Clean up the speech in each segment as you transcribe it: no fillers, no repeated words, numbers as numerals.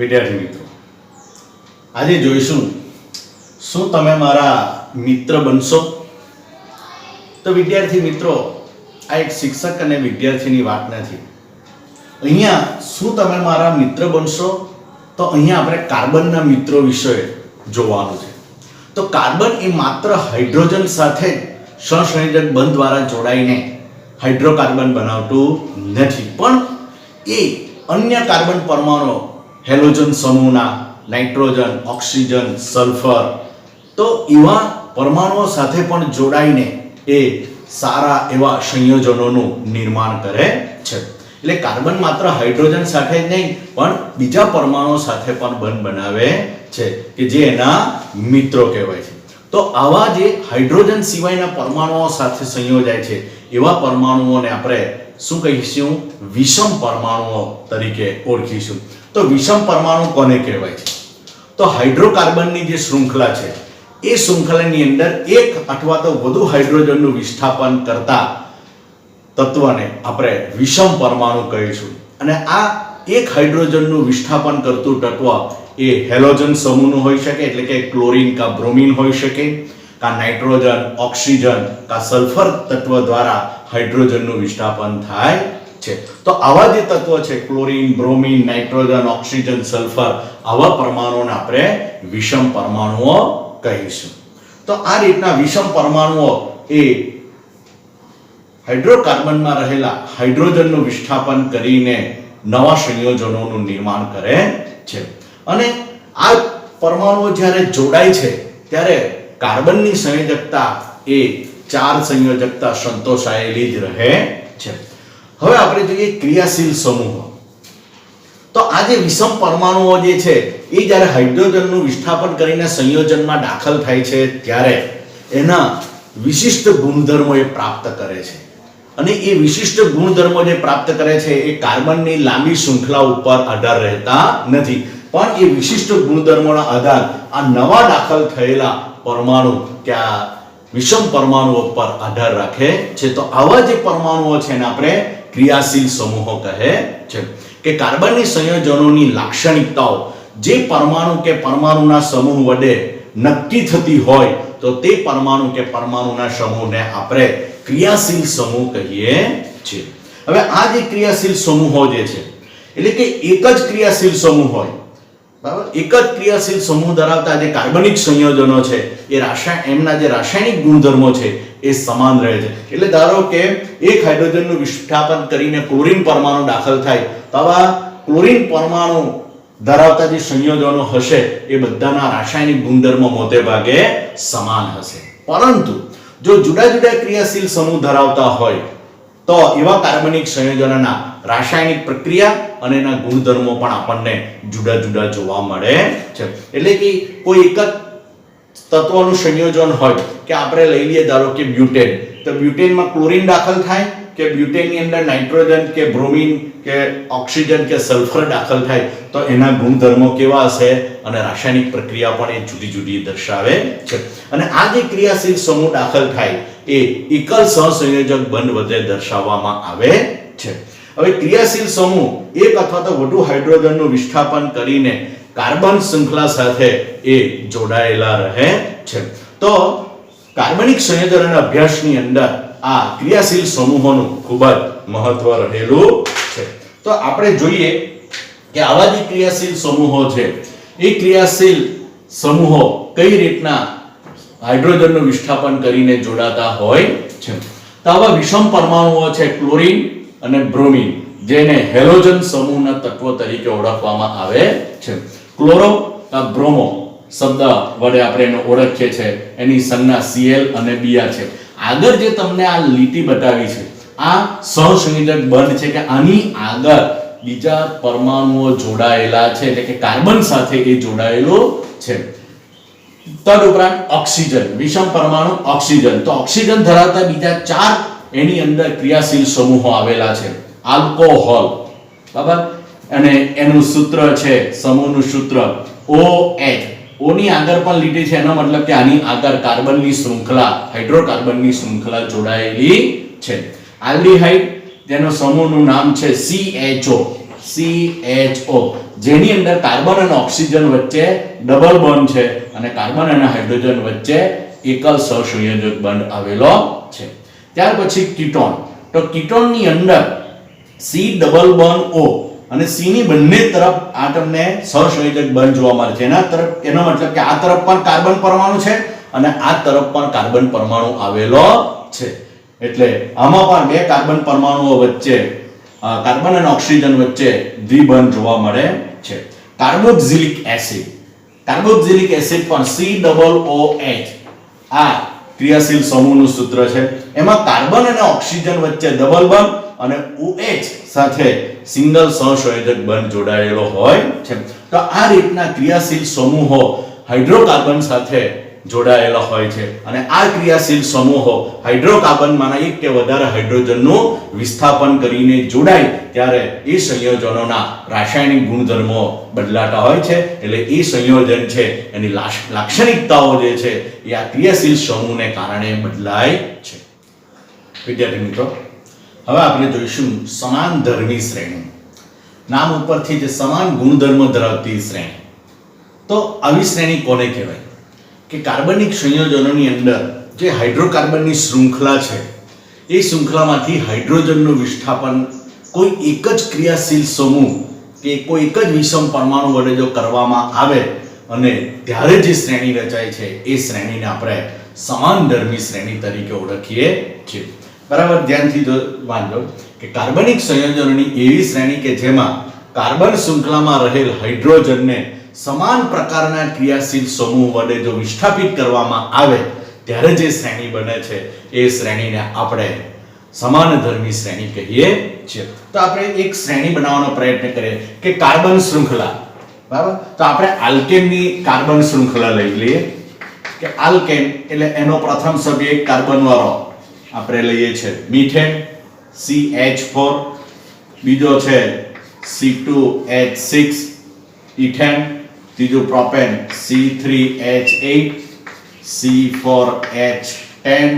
વિદ્યાર્થી મિત્રો, આજે જોઈશું શું તમે મારા મિત્ર બનશો. તો વિદ્યાર્થી મિત્રો, આ એક શિક્ષક અને વિદ્યાર્થીની વાત નથી. અહીંયા શું તમે મારા મિત્ર બનશો, તો અહીંયા આપણે કાર્બનના મિત્રો વિશે જોવાનું છે. તો કાર્બન એ માત્ર હાઇડ્રોજન સાથે સહસંયોજક બંધ દ્વારા જોડાઈને હાઇડ્રોકાર્બન બનાવતું નથી, પણ એ અન્ય કાર્બન પરમાણુ હેલોજન સમૂહના નાઇટ્રોજન, ઓક્સિજન, સલ્ફર, તો એવા પરમાણુઓ સાથે પણ જોડાઈને એ સારા એવા સંયોજનોનું નિર્માણ કરે છે. એટલે કાર્બન માત્ર હાઇડ્રોજન સાથે જ નહીં પણ બીજા પરમાણુઓ સાથે પણ બંધ બનાવે છે કે જે એના મિત્રો કહેવાય છે. તો આવા જે હાઇડ્રોજન સિવાયના પરમાણુઓ સાથે સંયોજાય છે એવા પરમાણુઓને આપણે શું કહીશું? વિષમ પરમાણુઓ તરીકે ઓળખીશું. તો વિષમ પરમાણુ કોને કહેવાય છે? તો હાઇડ્રોકાર્બનની જે શૃંખલા છે એ શૃંખલાની અંદર એક અથવા તો વધુ હાઇડ્રોજનનું વિસ્થાપન કરતા તત્વને આપણે વિષમ પરમાણુ કહીશું. અને આ એક હાઇડ્રોજનનું વિસ્થાપન કરતું તત્વ એ હેલોજન સમૂહનું હોઈ શકે, એટલે કે ક્લોરીન કા બ્રોમિન હોઈ શકે, કા નાઇટ્રોજન, ઓક્સિજન કા સલ્ફર તત્વ દ્વારા હાઇડ્રોજનનું વિસ્થાપન થાય છે. તો આવા જે તત્વો છે chlorine, bromine, nitrogen, oxygen, sulphur, આવા પરમાણુઓને આપણે વિષમ પરમાણુઓ કહીશું. તો આ રીતના વિષમ પરમાણુઓ એ હાઇડ્રોકાર્બનમાં રહેલા હાઇડ્રોજનનું વિસ્થાપન કરીને નવા સંયોજનોનું નિર્માણ કરે છે. અને આ પરમાણુઓ જ્યારે જોડાય છે ત્યારે કાર્બનની સંયોજકતા એ 4 સંયોજકતા સંતોષાયેલી જ રહે છે. હવે આપણે જોઈએ ક્રિયાશીલ સમૂહ. તો આ જે વિષમ પરમાણુઓ જે છે એ જ્યારે હાઇડ્રોજનનું વિસ્થાપન કરીને સંયોજનમાં દાખલ થાય છે ત્યારે એના વિશિષ્ટ ગુણધર્મો એ પ્રાપ્ત કરે છે. અને એ વિશિષ્ટ ગુણધર્મો જે પ્રાપ્ત કરે છે એ કાર્બનની લાંબી શૃંખલા ઉપર આધાર રહેતા નથી, પણ એ વિશિષ્ટ ગુણધર્મોના આધાર આ નવા દાખલ થયેલા પરમાણુ કે આ વિષમ પરમાણુઓ પર આધાર રાખે છે. તો આવા જે પરમાણુઓ છે એને આપણે ક્રિયાશીલ સમૂહો કહે છે. કે કાર્બનની સંયોજનોની લાક્ષણિકતાઓ જે પરમાણુ કે પરમાણુના સમૂહ વડે નક્કી થતી હોય તો તે પરમાણુ કે પરમાણુના સમૂહને આપણે ક્રિયાશીલ સમૂહ કહીએ છીએ. હવે આ જે ક્રિયાશીલ સમૂહો જે છે એટલે કે એક જ ક્રિયાશીલ સમૂહ હોય, બરાબર, એક જ ક્રિયાશીલ સમૂહ ધરાવતા જે કાર્બનિક સંયોજનો છે એ એમના જે રાસાયણિક ગુણધર્મો છે એ સમાન રહે છે. એટલે ધારો કે એક હાઇડ્રોજનનું વિસ્થાપન કરીને ક્લોરીન પરમાણુ દાખલ થાય તો આવા ક્લોરીન પરમાણુ ધરાવતા જે સંયોજનો હશે એ બધાના રાસાયણિક ગુણધર્મો મોટે ભાગે સમાન હશે. પરંતુ જો જુદા જુદા ક્રિયાશીલ સમૂહ ધરાવતા હોય તો એવા કાર્બનિક સંયોજનોના રાસાયણિક પ્રક્રિયા અને એના ગુણધર્મો પણ આપણને જુદા જુદા જોવા મળે છે. એટલે કે કોઈ એક જ તત્વનું સંયોજન હોય કે આપણે લઈ લઈએ ધારો કે બ્યુટેન, તો બ્યુટેનમાં ક્લોરીન દાખલ થાય કે બ્યુટેનની અંદર નાઇટ્રોજન કે બ્રોમિન કે ઓક્સિજન કે સલ્ફર દાખલ થાય તો એના ગુણધર્મો કેવા હશે અને રાસાયણિક પ્રક્રિયા પણ એ જુદી જુદી દર્શાવે છે. અને આ જે ક્રિયાશીલ સમૂહ દાખલ થાય એ એકલ સહસંયોજક બંધ વડે દર્શાવવામાં આવે છે. હવે ક્રિયાશીલ સમૂહ એક અથવા તો વધુ હાઇડ્રોજનનું વિસ્થાપન કરીને કાર્બન શૃંખલા સાથે એ જોડાયેલા રહે છે. તો કાર્બનિક સંયોજનોના અભ્યાસની અંદર આ ક્રિયાશીલ સમૂહોનું ખૂબ જ મહત્વ રહેલું છે. તો આપણે જોઈએ કે આવા જે ક્રિયાશીલ સમૂહો છે એ ક્રિયાશીલ સમૂહો કઈ રીતના હાઇડ્રોજનનું વિસ્થાપન કરીને જોડાતા હોય છે. તો આવા વિષમ પરમાણુઓ છે ક્લોરીન અને બ્રોમિન, જેને હેલોજન સમૂહના તત્વો તરીકે ઓળખવામાં આવે છે. ક્લોરો બ્રોમો શબ્દ વડે આપણે એને ઓળખીએ છીએ. એની સંજ્ઞા Cl અને Br છે. આગળ જે તમને આ લીટી બતાવી છે આ સહસંયોજક બંધ છે કે આની આગળ બીજા પરમાણુઓ જોડાયેલા છે, એટલે કે કાર્બન સાથે એ જોડાયેલો છે. તદુપરાંત ઓક્સિજન, વિષમ પરમાણુ ઓક્સિજન, તો ઓક્સિજન ધરાવતા બીજા 4 એની અંદર ક્રિયાશીલ સમૂહો આવેલા છે. આલ્કોહોલ, બરાબર, અને એનું સૂત્ર છે, સમૂહનું સૂત્ર OH. O ની આગળ પણ લીટી છે, એનો મતલબ કે આની આગળ કાર્બનની શૃંખલા, હાઇડ્રોકાર્બનની શૃંખલા જોડાયેલી છે. આલ્ડીહાઇડ, જેનો સમૂહનું નામ છે CHO, CHO, જેની અંદર કાર્બન અને ઓક્સિજન વચ્ચે ડબલ બોન્ડ છે અને કાર્બન અને હાઇડ્રોજન વચ્ચે એકલ સહસંયોજક બંધ આવેલો છે. ત્યાર પછી કીટોન. તો કીટોનની અંદર C ડબલ બોન્ડ O અને C ની બંને તરફ આ તમને સહસંયોજક બંધ જોવા મળે છે. એનો મતલબ કે આ તરફ પણ કાર્બન પરમાણુ છે અને આ તરફ પણ કાર્બન પરમાણુ આવેલો છે. એટલે આમાં પણ બે કાર્બન પરમાણુઓ વચ્ચે કાર્બન અને ઓક્સિજન વચ્ચે દ્વિબંધ જોવા મળે છે. Carboxylic acid. કાર્બોક્સિલિક એસિડ પણ COOH આ ક્રિયાશીલ સમૂહનું સૂત્ર છે. એમાં કાર્બન અને ઓક્સિજન વચ્ચે ડબલ બંધ અને OH સાથે સિંગલ સહસંયોજક બંધ જોડાયેલો હોય છે. તો આ રીતના ક્રિયાશીલ સમૂહો હાઇડ્રોકાર્બન સાથે જોડાયેલા હોય છે અને આ ક્રિયાશીલ સમૂહો હાઇડ્રોકાર્બનમાંના એક કે વધારે હાઇડ્રોજનનું વિસ્થાપન કરીને જોડાય ત્યારે એ સંયોજનોના રાસાયણિક ગુણધર્મો બદલાતા હોય છે. એટલે એ સંયોજન છે એની લાક્ષણિકતાઓ જે છે એ આ ક્રિયાશીલ સમૂહને કારણે બદલાય છે. વિદ્યાર્થી મિત્રો, હવે આપણે જોઈશું સમાનધર્મી શ્રેણી. નામ ઉપરથી જે સમાન ગુણધર્મ ધરાવતી શ્રેણી. તો આવી શ્રેણી કોને કહેવાય કે કાર્બનિક સંયોજનોની અંદર જે હાઇડ્રોકાર્બનની શૃંખલા છે એ શૃંખલામાંથી હાઇડ્રોજનનું વિસ્થાપન કોઈ એક જ ક્રિયાશીલ સમૂહ કે કોઈ એક જ વિષમ પરમાણુ વડે જો કરવામાં આવે અને ત્યારે જે શ્રેણી રચાય છે એ શ્રેણીને આપણે સમાનધર્મી શ્રેણી તરીકે ઓળખીએ છીએ. બરાબર, ધ્યાનથી વાંચો કે કાર્બનિક સંયોજનોની એવી શ્રેણી કે જેમાં કાર્બન શૃંખલામાં રહેલ હાઇડ્રોજનને સમાન પ્રકારના ક્રિયાશીલ સમૂહ વડે જો વિસ્થાપિત કરવામાં આવે ત્યારે જે શ્રેણી બને છે એ શ્રેણીને આપણે સમાનધર્મી શ્રેણી કહીએ છીએ. તો આપણે એક શ્રેણી બનાવવાનો પ્રયત્ન કરીએ કે કાર્બન શૃંખલા. બરાબર, તો આપણે આલ્કેનની કાર્બન શૃંખલા લઈ લઈએ કે આલ્કેન એટલે એનો પ્રથમ સભ્ય એક કાર્બન વાળો આપણે લઈએ છીએ મીથેન CH4, બીજો છે C2H6 ઇથેન, ત્રીજો પ્રોપેન C3H8, C4H10,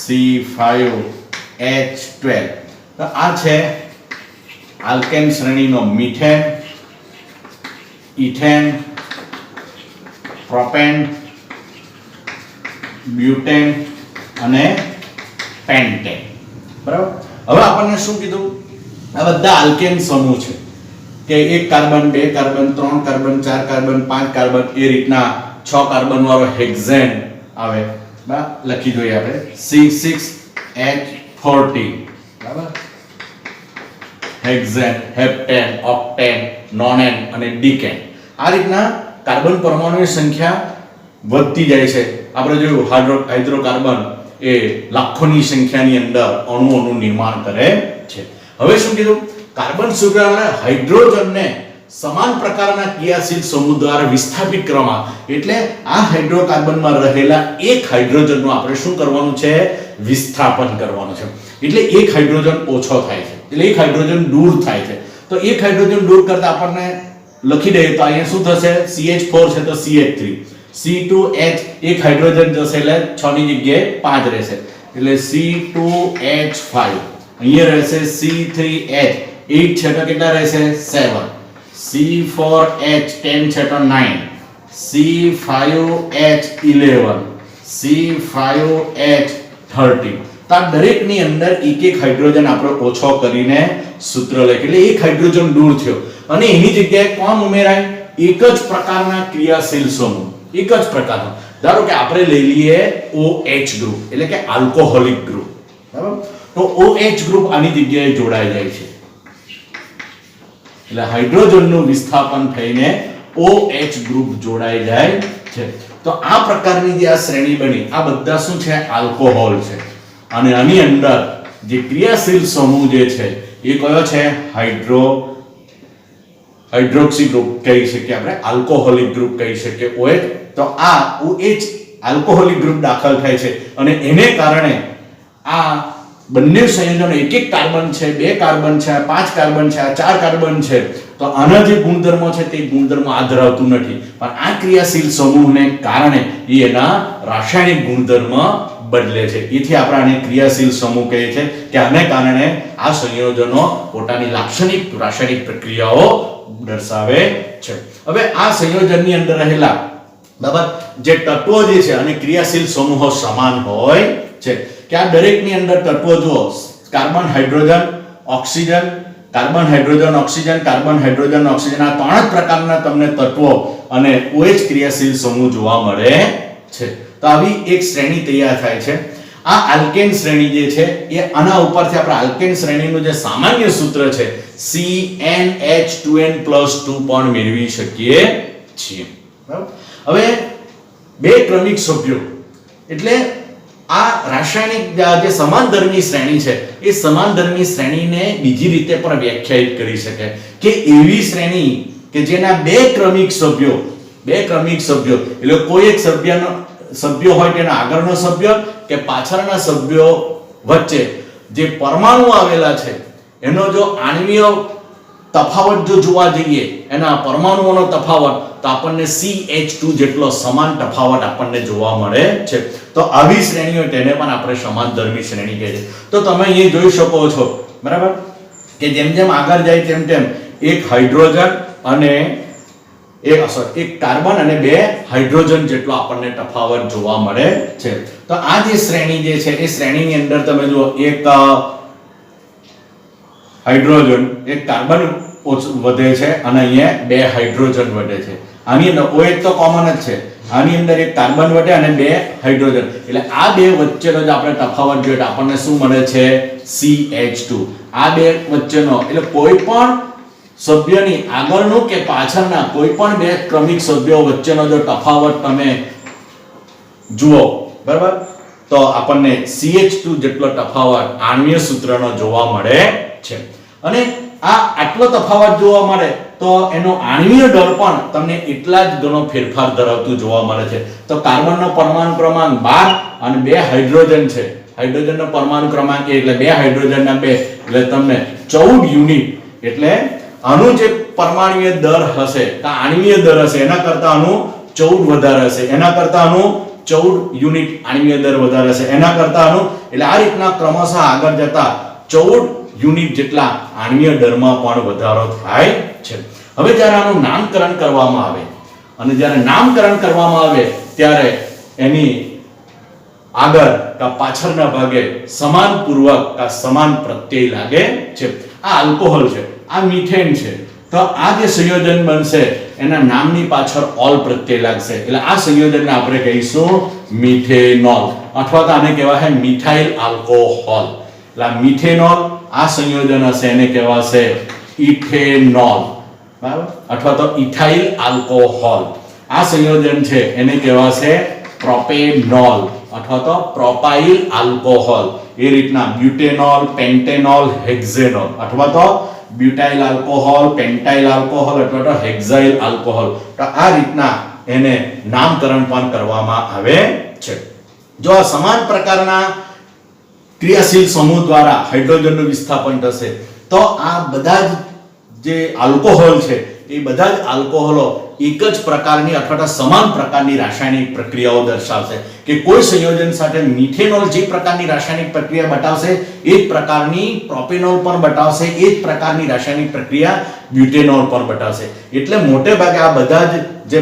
C5H12. તો આ છે આલ્કેન શ્રેણીનો મીથેન, ઇથેન, પ્રોપેન, બ્યુટેન અને પેન્ટેન. બરાબર, હવે આપણને શું કીધું? આ બધા આલ્કેન સમૂહ છે કે એક કાર્બન, બે કાર્બન, ત્રણ કાર્બન, ચાર કાર્બન, પાંચ કાર્બન, એ રીતના 6 કાર્બન વાળો હેક્ઝેન આવે. બરાબર, લખી જોઈએ આપણે C6H14. બરાબર, હેક્ઝેન, હેપ્ટેન, ઓક્ટેન, નોનેન અને ડીકેન. આ રીતના કાર્બન પરમાણુની સંખ્યા વધતી જાય છે. આપણે જોયું હાઇડ્રોકાર્બન એ લાખોની સંખ્યાની અંદર અણુઓનું નિર્માણ કરે છે. હવે શું કીધું? કાર્બન શૃંખલાના હાઇડ્રોજનને સમાન પ્રકારના ક્રિયાશીલ સમૂહ દ્વારા વિસ્થાપિત કરવામાં, એટલે આ હાઇડ્રોકાર્બનમાં રહેલા એક હાઇડ્રોજનનું આપણે શું કરવાનું છે? વિસ્થાપન કરવાનું છે. એટલે એક હાઇડ્રોજન ઓછો થાય છે, એટલે એક હાઇડ્રોજન દૂર થાય છે. તો એક હાઇડ્રોજન દૂર કરતા આપણને લખી દઈએ તો અહીંયા શું થશે? CH4 છે તો CH3, C2H એક હાઇડ્રોજન જશે એટલે 6 ની જગ્યાએ 5 રહેશે એટલે C2H5. અહીંયા રહેશે C3H 8 છે તો કેટલા રહેશે? 7. C4H10 છે તો 9, C5H11, C5H13. તો આ દરેકની અંદર એક એક હાઇડ્રોજન આપણે ઓછો કરીને સૂત્ર લખીએ એટલે એક હાઇડ્રોજન દૂર થયો અને એની જગ્યાએ કોણ ઉમેરાય? એક જ પ્રકારના ક્રિયાશીલ સમૂહ, એક જ પ્રકારનો. ધારો કે આપણે લઈ લઈએ OH ગ્રુપ એટલે કે આલ્કોહોલિક ગ્રુપ. બરાબર, તો OH ગ્રુપ આની જગ્યાએ જોડાઈ જાય છે એટલે હાઇડ્રોજનનું વિસ્થાપન થઈને OH ગ્રુપ જોડાઈ જાય છે. તો આ પ્રકારની જે આ શ્રેણી બની, આ બધા શું છે? આલ્કોહોલ છે. અને આની અંદર જે ક્રિયાશીલ સમૂહ જે છે એ કયો છે? હાઇડ્રોક્સી ગ્રુપ કહી શકીએ આપણે, આલ્કોહોલિક ગ્રુપ કહી શકીએ OH. તો આ OH આલ્કોહોલિક ગ્રુપ દાખલ થાય છે અને એને કારણે આ બંને સંયોજનો એક એક કાર્બન છે, બે કાર્બન છે, 5 કાર્બન છે, 4 કાર્બન છે. તો આના જે ગુણધર્મો છે તે ગુણધર્મો આ ધરાવતું નથી, પણ આ ક્રિયાશીલ સમૂહને કારણે એના રાસાયણિક ગુણધર્મ બદલે છે. એથી આપણે આને ક્રિયાશીલ સમૂહ કહીએ છીએ કે આને કારણે આ સંયોજનો પોતાની લાક્ષણિક રાસાયણિક પ્રક્રિયાઓ દર્શાવે છે. હવે આ સંયોજનની અંદર રહેલા બરાબર જે તત્વો જે છે અને ક્રિયાશીલ સમૂહો સમાન હોય છે કે આ દરેકની અંદર તત્વો જુઓ carbon hydrogen oxygen carbon hydrogen oxygen carbon hydrogen oxygen આ ત્રણ જ પ્રકારના તમને તત્વો અને OH ક્રિયાશીલ સમૂહ જોવા મળે છે. તો આવી એક શ્રેણી તૈયાર થાય છે. આ આલ્કેન શ્રેણી જે છે એ આના ઉપરથી આપણે આલ્કેન શ્રેણીનું જે સામાન્ય સૂત્ર છે CnH2n+2 પણ મેળવી શકીએ છીએ. બરાબર. હવે બે ક્રમિક સભ્યો એટલે આ રાસાયણિક જે સમાનધર્મી શ્રેણી છે એ સમાનધર્મી શ્રેણીને બીજી રીતે પણ વ્યાખ્યાયિત કરી શકે કે એવી શ્રેણી કે જેના બે ક્રમિક સભ્યો એટલે કોઈ એક સભ્ય હોય તેના આગળનો સભ્ય કે પાછળના સભ્યો વચ્ચે જે પરમાણુ આવેલા છે એનો જો આણ્વીય તફાવત જો જોવા જઈએ એના પરમાણુઓનો તફાવત તો આપણને CH2 જેટલો સમાન તફાવત આપણને જોવા મળે છે. તો આવી શ્રેણીઓ તેને પણ આપણે સમાનધર્મી શ્રેણી કહે છે. તો તમે અહીં જોઈ શકો છો બરાબર કે જેમ જેમ આગળ જાય તેમ તેમ એક હાઇડ્રોજન અને એક કાર્બન અને બે હાઇડ્રોજન જેટલો આપણને તફાવત જોવા મળે છે. તો આ જે શ્રેણી જે છે એ શ્રેણીની અંદર તમે જુઓ એક હાઇડ્રોજન એક કાર્બન વધે છે અને અહીંયા બે હાઇડ્રોજન વધે છે. આની અંદર OH તો કોમન જ છે. આની અંદર એક કાર્બન વધે અને બે હાઇડ્રોજન એટલે આ બે વચ્ચેનો જે આપણે તફાવત જોઈએ તો આપણને શું મળે છે CH2. આ બે વચ્ચેનો એટલે કોઈ પણ સભ્યની આગળનું કે પાછળના કોઈ પણ બે ક્રમિક સભ્યો વચ્ચેનો જો તફાવત તમે જુઓ બરાબર તો આપણને CH2 જેટલો તફાવત આણ્વીય સૂત્રનો જોવા મળે છે. અને આ આટલો તફાવત જોવા મળે તો એનો આણ્વીય દળ પણ તમને એટલા જ ગણો ફેરફાર ધરાવતું જોવા મળે છે. તો કાર્બનનો પરમાણુ ક્રમાંક 12 અને બે હાઇડ્રોજન છે. હાઇડ્રોજનનો પરમાણુ ક્રમાંક એટલે બે હાઇડ્રોજનના બે એટલે તમને 14 યુનિટ એટલે આનું જે પરમાણુય દર હશે કે આણ્વીય દર હશે એના કરતા આનું 14 વધારે હશે એના કરતા આનું 14 યુનિટ આણ્વીય દર વધારે હશે એના કરતા આનું એટલે આ રીતના ક્રમશઃ આગળ જતા 14 યુનિટ જેટલા આણ્વીય દરમાં પણ વધારો થાય છે. હવે જ્યારે આનું નામકરણ કરવામાં આવે અને જ્યારે નામકરણ કરવામાં આવે ત્યારે એની આગળ કે પાછળના ભાગે સમાન પૂર્વક કે સમાન પ્રત્યય લાગે છે. આ આલ્કોહોલ છે આ મીથેન છે તો આ જે સંયોજન બનશે એના નામની પાછળ ઓલ પ્રત્યય લાગશે એટલે આ સંયોજનને આપણે કહીશું મિથેનોલ અથવા તો આને કહેવાય છે મિથાઇલ આલ્કોહોલ. એટલે મિથેનોલ આ સંયોજન હશે એને કહેવાશે ઇથેનોલ બરાબર અથવા તો ઇથાઇલ આલ્કોહોલ. આ સંયોજન છે એને કહેવાશે પ્રોપેનોલ અથવા તો પ્રોપાઇલ આલ્કોહોલ. એ રીતના બ્યુટેનોલ પેન્ટેનોલ હેક્ઝેનોલ અથવા તો બ્યુટાઇલ આલ્કોહોલ પેન્ટાઇલ આલ્કોહોલ અથવા તો હેક્સાઇલ આલ્કોહોલ. તો આ રીતના એને નામકરણ પણ કરવામાં આવે છે. જો આ સમાન પ્રકારના ક્રિયાશીલ સમૂહ દ્વારા હાઇડ્રોજનનું વિસ્થાપન થશે તો આ બધા જે આલ્કોહોલ છે એ બધા જ આલ્કોહોલો એક જ પ્રકારની અથવા સમાન પ્રકારની રાસાયણિક પ્રક્રિયાઓ દર્શાવશે કે કોઈ સંયોજન સાથે મિથેનોલ જે પ્રકારની રાસાયણિક પ્રક્રિયા બતાવશે એ જ પ્રકારની પ્રોપેનોલ પણ બતાવશે એ જ પ્રકારની રાસાયણિક પ્રક્રિયા બ્યુટેનોલ પણ બતાવશે. એટલે મોટે ભાગે આ બધા જ જે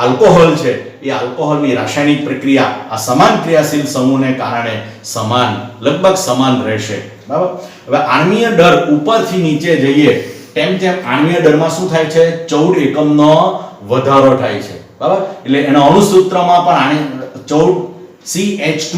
આલ્કોહોલ છે એ આલ્કોહોલની રાસાયણિક પ્રક્રિયા આ સમાન ક્રિયાશીલ સમૂહને કારણે સમાન લગભગ સમાન રહેશે બરાબર. હવે આણ્વીય દર ઉપરથી નીચે જઈએ તેમ તેમ આણ્વીય દરમાં શું થાય છે 14 એકમનો વધારો થાય છે બરાબર. એટલે એના અણુસૂત્રમાં પણ 14 CH2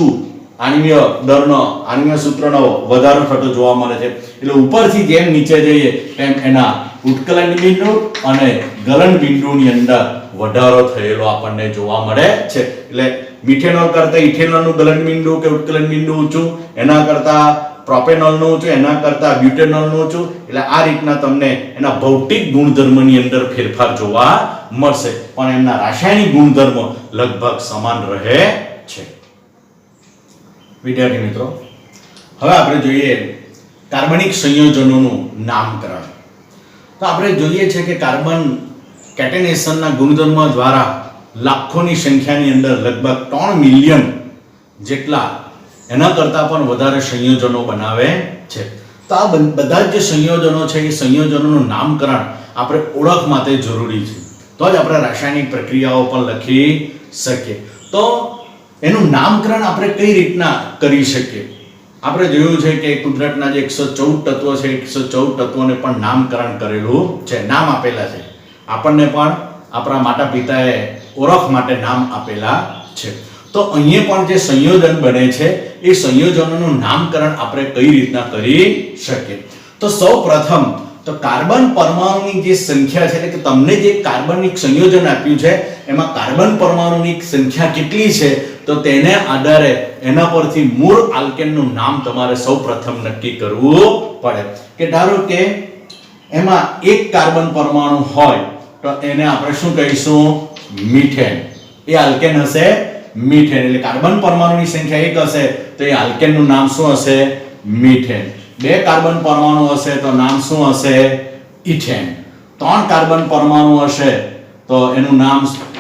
આણ્વીય દરનો આણ્વીય સૂત્રનો વધારો થતો જોવા મળે છે. એટલે ઉપરથી જેમ નીચે જઈએ તેમ એના ઉત્કલન બિંદુ અને ગલન બિંદુની અંદર વધારો થયેલો આપણને જોવા મળે છે. એટલે મિથેનોલ કરતા ઇથેનોલનું ગલન બિંદુ કે ઉત્કલન બિંદુ ઊંચું એના કરતા પ્રોપેનોલનું ઊંચું એના કરતા બ્યુટેનોલનું ઊંચું એટલે આ રીતના તમને એના ભૌતિક ગુણધર્મની અંદર ફેરફાર જોવા મળશે પણ એમના રાસાયણિક ગુણધર્મો લગભગ સમાન રહે છે. વિદ્યાર્થી મિત્રો હવે આપણે જોઈએ કાર્બનિક સંયોજનોનું નામકરણ. તો આપણે જોઈએ છે કે કાર્બન કેટેનેશનના ગુણધર્મ દ્વારા લાખોની સંખ્યાની અંદર લગભગ 3 મિલિયન જેટલા એના કરતાં પણ વધારે સંયોજનો બનાવે છે. તો આ બધા જે સંયોજનો છે એ સંયોજનોનું નામકરણ આપણે ઓળખ માટે જરૂરી છે, તો જ આપણે રાસાયણિક પ્રક્રિયાઓ પણ લખી શકીએ. તો એનું નામકરણ આપણે કઈ રીતના કરી શકીએ? આપણે જોયું છે કે કુદરતના જે 114 તત્વો છે, 114 તત્વોને પણ નામકરણ કરેલું છે, નામ આપેલા છે. આપણને પણ આપણા માતા પિતાએ ઓળખ માટે નામ આપેલા છે. તો અહીંયા પણ જે સંયોજન બને છે એ સંયોજનોનું નામકરણ આપણે કઈ રીતના કરી શકીએ? તો સૌપ્રથમ તો કાર્બન પરમાણુની જે સંખ્યા છે, એટલે કે તમને જે કાર્બનિક સંયોજન આપ્યું છે એમાં કાર્બન પરમાણુની સંખ્યા કેટલી છે, તો તેને આધારે એના પરથી મૂળ આલ્કેનનું નામ તમારે સૌપ્રથમ નક્કી કરવું પડે. કે ધારો કે એમાં એક કાર્બન પરમાણુ હોય તો એને આપણે શું કહીશું? મીથેન. એ આલ્કેન હશે મીથેન. એટલે કાર્બન પરમાણુની સંખ્યા 1 હશે તો એ આલ્કેનનું નામ શું હશે? મીથેન. 2 કાર્બન પરમાણુ હશે તો નામ શું હશે? ઇથેન. 3 કાર્બન પરમાણુ હશે તો એનું નામ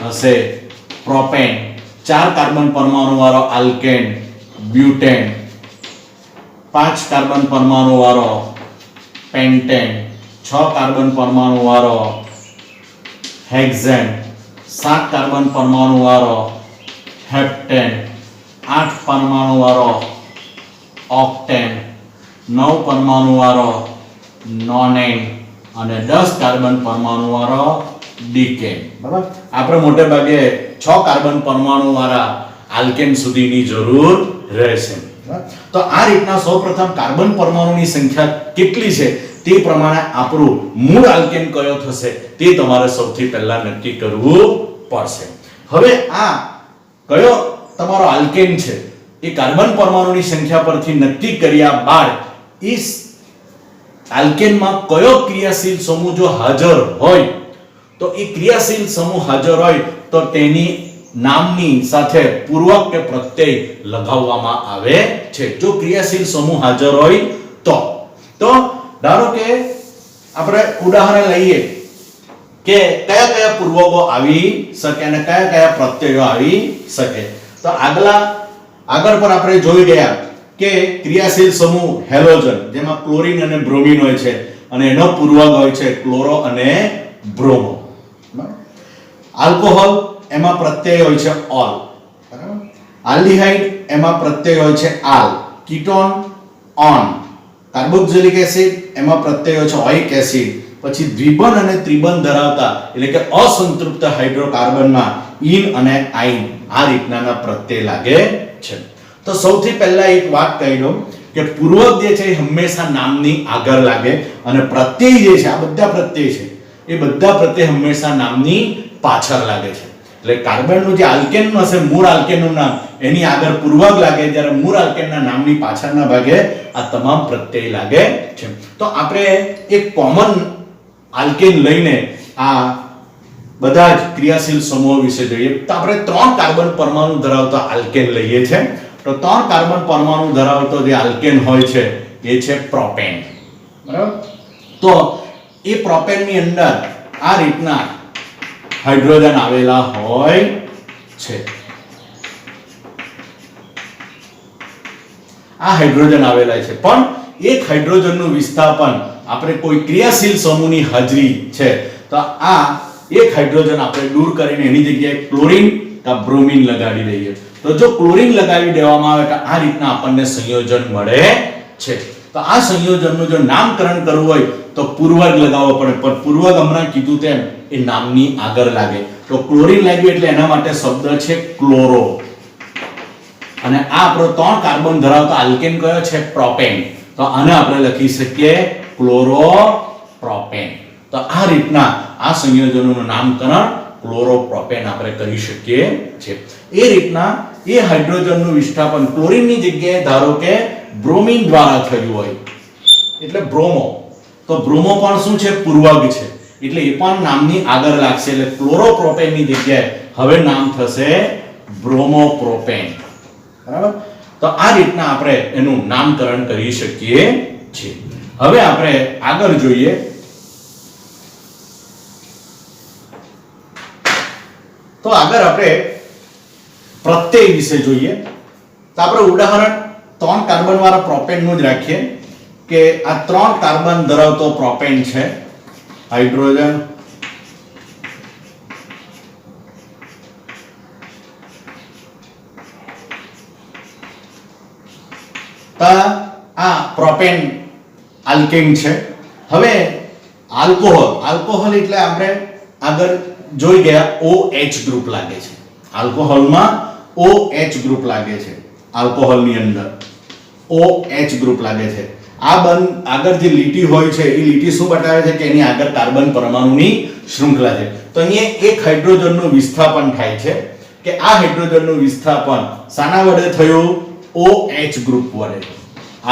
હશે પ્રોપેન. 4 કાર્બન પરમાણુ વાળો આલ્કેન બ્યુટેન. 5 કાર્બન પરમાણુ વાળો પેન્ટેન. 6 કાર્બન પરમાણુ વાળો હેક્ઝેન. 7 કાર્બન પરમાણુ વાળો હેપ્ટેન. 8 પરમાણુ વાળો ઓક્ટેન. 9 પરમાણુ વાળો નોનેન અને 10 કાર્બન પરમાણુ વાળો ડીકેન. બરાબર? આપણે મોટે ભાગે 6 કાર્બન પરમાણુ વાળા આલ્કેન સુધીની જરૂર રહેશે. તો આ રીતના સૌપ્રથમ કાર્બન પરમાણુની સંખ્યા કેટલી છે તે પ્રમાણે આપણું મૂળ આલ્કેન કયો થશે તે તમારે સૌથી પહેલા નક્કી કરવું પડશે. હવે આ કયો તમારો આલ્કેન છે એ કાર્બન પરમાણુની સંખ્યા પરથી નક્કી કર્યા બાદ એ આલ્કેનમાં કયો ક્રિયાશીલ સમૂહ જો હાજર હોય તો એ ક્રિયાશીલ સમૂહ હાજર હોય તો તેની નામની સાથે પૂર્વક કે પ્રત્યય લગાવવામાં આવે છે. જો ક્રિયાશીલ સમૂહ હાજર હોય તો ધારો કે આપણે ઉદાહરણ લઈએ કે કયા કયા પૂર્વકો આવી શકે અને કયા કયા પ્રત્યયો આવી શકે. તો આગળ પર આપણે જોઈ ગયા કે ક્રિયાશીલ સમૂહ હેલોજન જેમાં ક્લોરીન અને બ્રોમિન હોય છે અને એનો પૂર્વક હોય છે ક્લોરો અને બ્રોમો. આલ્કોહોલ એમાં પ્રત્યય હોય છે ઓલ. બરાબર? આલ્ડીહાઇડ એમાં પ્રત્યય હોય છે આલ. Ketone on. કાર્બોક્સિલિક એસિડ એમાં પ્રત્યય હોય છે ઓઇક એસિડ. પછી દ્વિબંધ અને ત્રિબંધ ધરાવતા એટલે કે અસંતૃપ્ત હાઇડ્રોકાર્બનમાં ઇન અને આઇન આ રીતના પ્રત્યય લાગે છે. તો સૌથી પહેલા એક વાત કહી દઉં કે પૂર્વક જે છે એ હંમેશા નામની આગળ લાગે અને પ્રત્યય જે છે આ બધા પ્રત્યય છે એ બધા પ્રત્યય હંમેશા નામની પાછળ લાગે છે. એટલે કાર્બનનું જે આલ્કેન હશે મૂળ આલ્કેનનું નામ એની આગળ પૂર્વક લાગે, જ્યારે મૂળ આલ્કેનના નામની પાછળના ભાગે આ તમામ પ્રત્યય લાગે છે. તો આપણે એક કોમન આલ્કેન લઈને આ બધા જ ક્રિયાશીલ સમૂહો વિશે જોઈએ. તો આપણે 3 કાર્બન પરમાણુ ધરાવતા આલ્કેન લઈએ છે. તો 3 કાર્બન પરમાણુ ધરાવતો જે આલ્કેન હોય છે એ છે પ્રોપેન. બરાબર? તો એ પ્રોપેનની અંદર આ રીતના હાઇડ્રોજન આવેલા હોય છે. આ હાઇડ્રોજન આવેલા છે, પણ એક હાઇડ્રોજનનું વિસ્થાપન આપણે કોઈ ક્રિયાશીલ સમૂહની હાજરી છે તો આ એક હાઇડ્રોજન આપણે દૂર કરીને એની જગ્યાએ ક્લોરીન કે બ્રોમિન લગાડી દઈએ. તો જો ક્લોરીન લગાવી દેવામાં આવે તો આ રીતના આપણને સંયોજન મળે છે. તો આ સંયોજનનું જો નામકરણ કરવું હોય તો પૂર્વક લગાવવો પડે, પણ પૂર્વક હમણાં કીધું તેમ એ નામની આગળ લાગે. તો ક્લોરીન લાગ્યું એટલે એના માટે શબ્દ છે ક્લોરો. અને આ આપણો 3 કાર્બન ધરાવતો આલ્કેન કયો છે? પ્રોપેન. તો આને આપણે લખી શકીએ ક્લોરોપ્રોપેન. તો આ રીતના આ સંયોજનોનું નામકરણ ક્લોરોપ્રોપેન આપણે કરી શકીએ છીએ. એ રીતના એ હાઇડ્રોજનનું વિસ્થાપન ક્લોરીનની જગ્યાએ ધારો કે બ્રોમિન દ્વારા થયું હોય એટલે બ્રોમો. તો બ્રોમો પણ શું છે? પૂર્વક છે, એટલે એ પણ નામની આગળ લાગશે. એટલે ક્લોરોપ્રોપેનની જગ્યાએ હવે નામ થશે બ્રોમોપ્રોપેન. બરાબર? તો આ રીતના આપણે એનું નામકરણ કરી શકીએ છીએ. હવે આપણે આગળ જોઈએ તો આગળ આપણે પ્રત્યય વિશે જોઈએ. તો આપણે ઉદાહરણ 3 કાર્બન વાળા પ્રોપેન નું જ રાખીએ કે આ 3 કાર્બન ધરાવતો પ્રોપેન છે, હાઇડ્રોજન આ પ્રોપેન આલ્કેન છે. હવે આલ્કોહોલ એટલે આપણે આગળ જોઈ ગયા OH ગ્રુપ લાગે છે, આલ્કોહોલમાં OH ગ્રુપ લાગે છે, આલ્કોહોલની અંદર OH ગ્રુપ લાગે છે. આ આગળ જે લીટી હોય છે એ લીટી શું બતાવે છે કે એની આગળ કાર્બન પરમાણુની શૃંખલા છે. તો અહીંયા એક હાઇડ્રોજનનું વિસ્થાપન થાય છે કે આ હાઇડ્રોજનનું વિસ્થાપન શાના વડે થયું? OH ગ્રુપ વડે,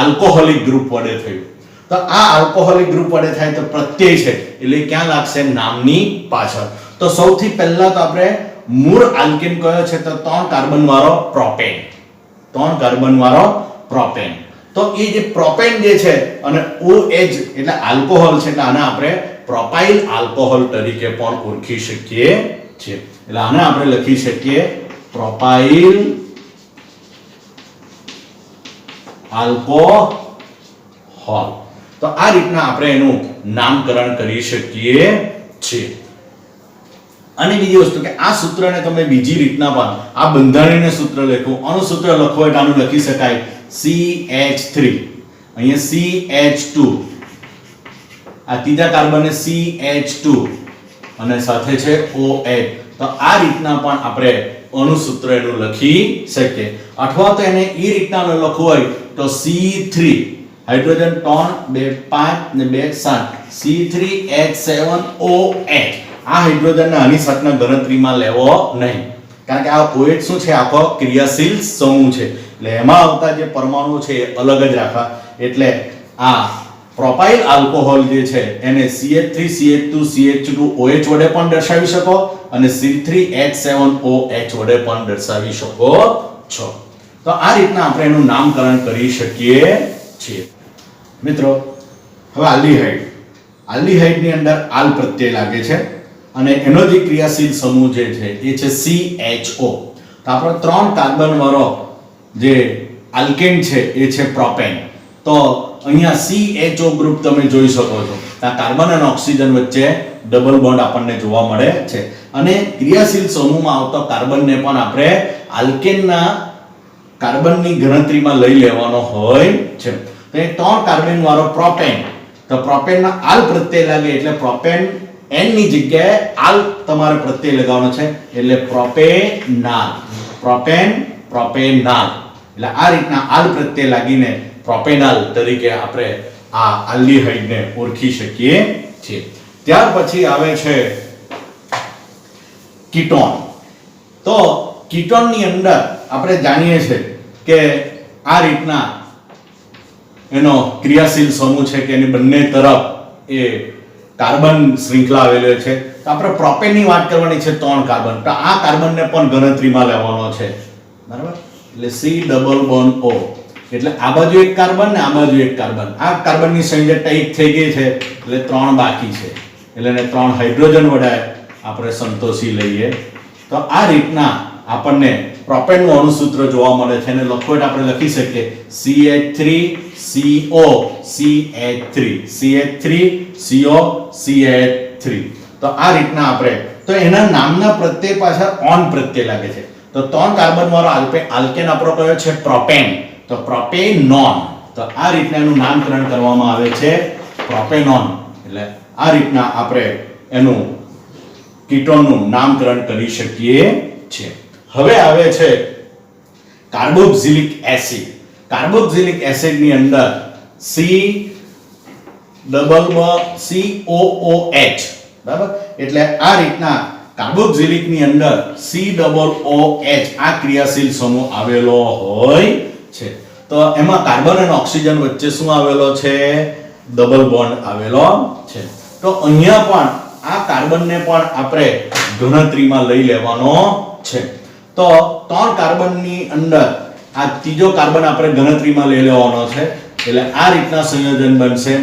આલ્કોહોલિક ગ્રુપ વડે થયું. તો આ આલ્કોહોલિક ગ્રુપ વડે થાય તો પ્રત્યય છે એટલે ક્યાં લાગશે? નામની પાછળ. તો સૌથી પહેલા તો આપણે મૂળ આલ્કેન કયો છે? તો 3 કાર્બન વાળો પ્રોપેન, 3 કાર્બન વાળો પ્રોપેન. તો એ જે પ્રોપેન જે છે અને OH એટલે આલ્કોહોલ છે એટલે આને આપણે પ્રોપાઇલ આલ્કોહોલ તરીકે પણ ઓળખી શકીએ છીએ. એટલે આને આપણે લખી શકીએ પ્રોપાઇલ આલ્કોહોલ. તો આ રીતના આપણે એનું નામકરણ કરી શકીએ છીએ. અને બીજી વસ્તુ કે આ સૂત્રને તમે બીજી રીતના પણ આ બંધારણીય સૂત્ર લખો, આનું સૂત્ર લખો એટલે આનું લખી શકાય CH3, અહીંયા CH2, આ ત્રીજા કાર્બન CH2 અને સાથે છે OH. તો આ રીતના પણ આપણે અણુ સૂત્ર એનું લખી શકીએ. અથવા તો એને એ રીતના લખવું હોય તો C3 હાઇડ્રોજન 3 2 5 ને 2 7 C3H7OH. આ હાઇડ્રોજનને આની સાથના ગણતરીમાં લેવો નહીં, કારણ કે આ OH શું છે? આખો ક્રિયાશીલ સમૂહ છે એટલે એમાં આવતા જે પરમાણુ છે એ અલગ જ રાખવા. એટલે આ પ્રોપાઇલ આલ્કોહોલ જે છે એને CH3 CH2 CH2 OH વડે પણ દર્શાવી શકો અને C3H7OH વડે પણ દર્શાવી શકો છો. તો આ રીતના આપણે એનું નામકરણ કરી શકીએ છીએ. મિત્રો હવે આલ્ડીહાઇડ ની અંદર આલ પ્રત્યય લાગે છે અને એનો જે ક્રિયાશીલ સમૂહ જે છે એ છે CHO. તો આપણો 3 કાર્બન વાળો જે આલ્કેન છે એ છે પ્રોપેન. તો અહીંયા CHO ગ્રુપ તમે જોઈ શકો છો. આ કાર્બન અને ઓક્સિજન વચ્ચે ડબલ બોન્ડ આપણને જોવા મળે છે અને ક્રિયાશીલ સમૂહમાં આવતો કાર્બનને પણ આપણે આલ્કેનના કાર્બનની ગણતરીમાં લઈ લેવાનો હોય છે. તો એ 3 કાર્બન વાળો પ્રોપેન, તો પ્રોપેનના આલ પ્રત્યય લાગે એટલે પ્રોપેન n ની જગ્યાએ આલ તમારે પ્રત્યય લગાવવાનો છે એટલે પ્રોપેનાલ, પ્રોપેનાલ. એટલે આ રીતના આલ પ્રત્યય લાગીને પ્રોપેનાલ તરીકે આપણે આ આલ્ડીહાઇડને ઓળખી શકીએ છીએ. ત્યાર પછી આવે છે કીટોન. તો કીટોનની અંદર આપણે જાણીએ છીએ કે આ રીતના એનો ક્રિયાશીલ સમૂહ છે કે એની બંને તરફ એ કાર્બન શૃંખલા આવેલી છે. તો આપણે પ્રોપેનની વાત કરવાની છે 3 કાર્બન. તો આ કાર્બનને પણ ગણતરીમાં લેવાનો છે, બરાબર? એટલે C ડબલ બોન્ડ O એટલે આ બાજુ એક કાર્બન ને આ બાજુ એક કાર્બન. આ કાર્બનની સંયોજકતા 1 થઈ ગઈ છે એટલે 3 બાકી છે એટલે એને 3 હાઇડ્રોજન વડે આપણે સંતોષી લઈએ. તો આ રીતના આપણને પ્રોપેનનું અણુસૂત્ર જોવા મળે છે અને લખો એટલે આપણે લખી શકીએ CH3CO CH3 CH3 CO CH3. તો આ રીતના આપણે તો એના નામના પ્રત્યય પાછળ ઓન પ્રત્યય લાગે છે. તો 3 કાર્બન વાળો આલ્કેન આપણો કયો છે? પ્રોપેન. તો પ્રોપેનોન. તો આ રીતના એનું નામકરણ કરવામાં આવે છે પ્રોપેનોન. એટલે આ રીતના આપણે એનું કીટોનનું નામકરણ કરી શકીએ છીએ. હવે આવે છે કાર્બોક્સિલિક એસિડ. કાર્બોક્સિલિક એસિડ ની અંદર COOH, બરાબર? એટલે આ રીતના કાર્બોક્સિલિક ની અંદર COOH આ ક્રિયાશીલ સમૂહ આવેલો હોય છે. તો એમાં કાર્બન અને ઓક્સિજન વચ્ચે શું આવેલો છે? ડબલ બોન્ડ આવેલો છે. તો અહીંયા પણ આ કાર્બનને પણ આપણે ગણતરીમાં લઈ લેવાનો છે. તો 3 કાર્બનની અંદર આ ત્રીજો કાર્બન આપણે ગણતરીમાં લઈ લેવાનો છે એટલે આ રીતના સંયોજન બનશે.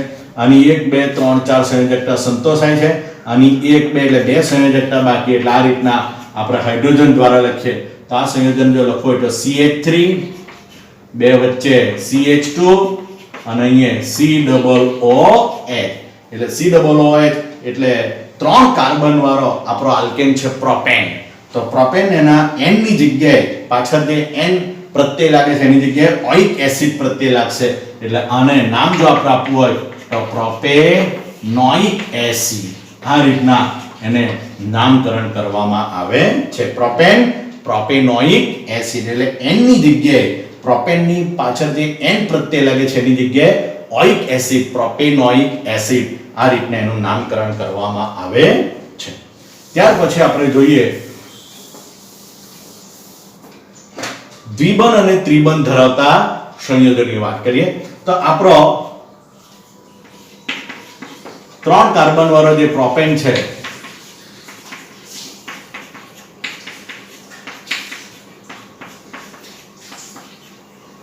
આની 1 2 3 4 સંયોજકતા સંતોષાય છે, આની 1 2 એટલે 2 સંયોજકતા બાકી. એટલે આ રીતના આપણે હાઇડ્રોજન દ્વારા લખીએ તો આ સંયોજન જો લખો તો CH3 બે વચ્ચે CH2 અને અહીંયા COOH એટલે COOH એટલે 3 કાર્બન વાળો આપણો આલ્કેન છે પ્રોપેન. તો પ્રોપેન એના N ની જગ્યાએ પાછળ જે N પ્રત્યય લાગે છે એની જગ્યાએ ઓઇક એસિડ પ્રત્યય લાગશે એટલે આને નામ જો આપણે આપવું હોય તો પ્રોપેનોઇક એસિડ. આ રીતના એને નામકરણ કરવામાં આવે છે. પ્રોપેનોઇક એસિડ એટલે N ની જગ્યાએ પ્રોપેનની પાછળ જે N પ્રત્યય લાગે છે એની જગ્યાએ ઓઇક એસિડ પ્રોપેનોઇક એસિડ આ રીતના એનું નામકરણ કરવામાં આવે છે. ત્યાર પછી આપણે જોઈએ દ્વિબંધ અને ત્રિબંધ ધરાવતા સંયોજનની વાત કરીએ તો આપણો 3 કાર્બન વાળો જે પ્રોપેન છે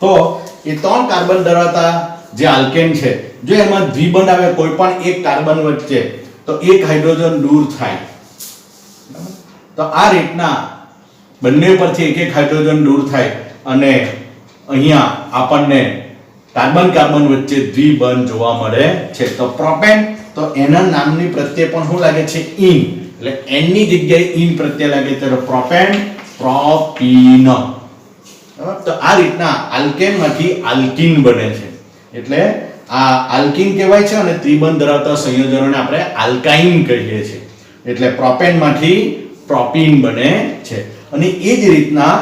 તો એ 3 કાર્બન ધરાવતા જે આલ્કેન છે જો એમાં દ્વિબંધ આવે કોઈ પણ એક કાર્બન વચ્ચે તો એક હાઇડ્રોજન દૂર થાય. તો આ રીતના બંને પરથી એક એક હાઇડ્રોજન દૂર થાય અને અહીંયા આપણને કાર્બન કાર્બન વચ્ચે દ્વિબંધ જોવા મળે છે. તો પ્રોપેન તો એના નામની પ્રત્યય પણ શું લાગે છે ઇન એટલે N ની જગ્યાએ ઇન પ્રત્યય લાગે છે તો પ્રોપેન પ્રોપીન. તો આ રીતના આલ્કેનમાંથી આલ્કીન બને છે એટલે આ આલ્કીન કહેવાય છે અને ત્રિબંધ ધરાવતા સંયોજનોને આપણે આલ્કાઇન કહીએ છીએ. એટલે પ્રોપેનમાંથી પ્રોપીન બને છે. અને એ જ રીતના